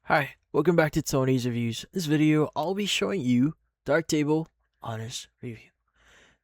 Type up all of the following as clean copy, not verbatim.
Hi, welcome back to Tony's Reviews. This video, I'll be showing you Darktable Honest Review.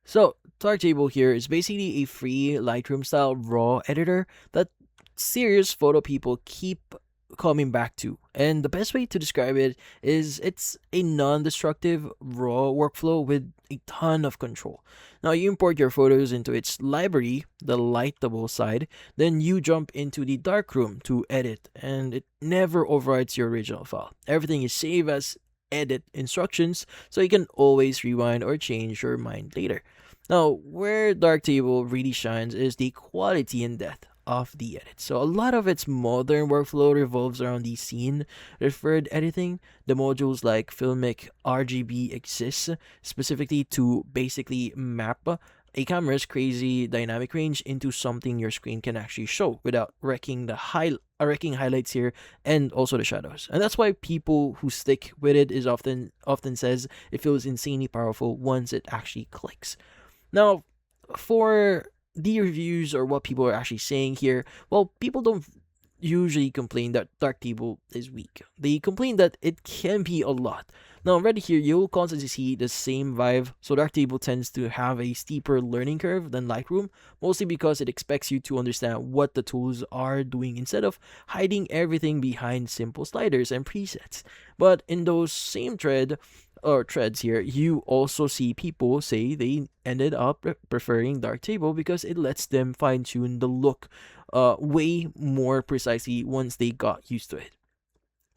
So, Darktable here is basically a free Lightroom style RAW editor that serious photo people keep coming back to. And the best way to describe it is it's a non-destructive RAW workflow with a ton of control. Now you import your photos into its library, the lightable side, then you jump into the darkroom to edit, and it never overwrites your original file. Everything is saved as edit instructions, so you can always rewind or change your mind later. Now, where Darktable really shines is the quality and depth of the edit. So a lot of its modern workflow revolves around the scene referred editing. The modules like Filmic RGB exist specifically to basically map a camera's crazy dynamic range into something your screen can actually show without wrecking highlights here and also the shadows. And that's why people who stick with it is often says it feels insanely powerful once it actually clicks. Now, for the reviews or what people are actually saying here, well, people don't usually complain that Darktable is weak. They complain that it can be a lot. Now, right here, you'll constantly see the same vibe. So Darktable tends to have a steeper learning curve than Lightroom, mostly because it expects you to understand what the tools are doing instead of hiding everything behind simple sliders and presets. But in those same threads here, you also see people say they ended up preferring Darktable because it lets them fine tune the look way more precisely once they got used to it.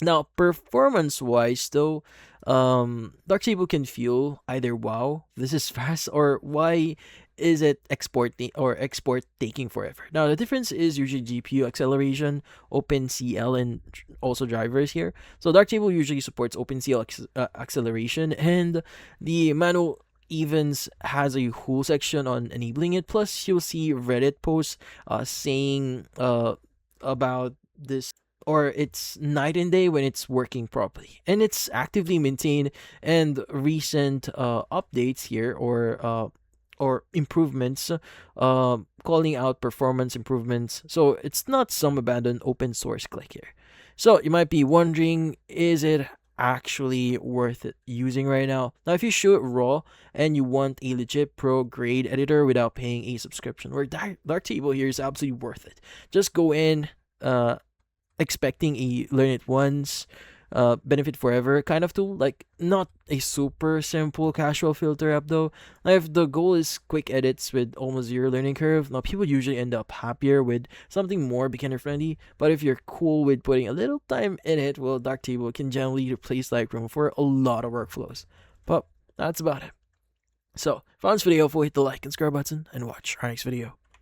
Now, performance wise, though, Darktable can feel either wow, this is fast, or why is it export taking forever. Now, the difference is usually GPU acceleration, OpenCL, and also drivers here. So, Darktable usually supports OpenCL acceleration, and the manual events has a whole section on enabling it. Plus, you'll see Reddit posts saying about this, or it's night and day when it's working properly, and it's actively maintained. And recent updates here or improvements, calling out performance improvements. So it's not some abandoned open source click here. So you might be wondering, is it actually worth it using right now? Now, if you shoot raw and you want a legit pro grade editor without paying a subscription, where Darktable here is absolutely worth it. Just go in, expecting a learn it once, benefit forever kind of tool. Like, not a super simple casual filter app though. Now, if the goal is quick edits with almost zero learning curve, now people usually end up happier with something more beginner friendly. But if you're cool with putting a little time in it, well, Darktable can generally replace Lightroom for a lot of workflows. But that's about it. So, if you found this video helpful, hit the like and subscribe button and watch our next video.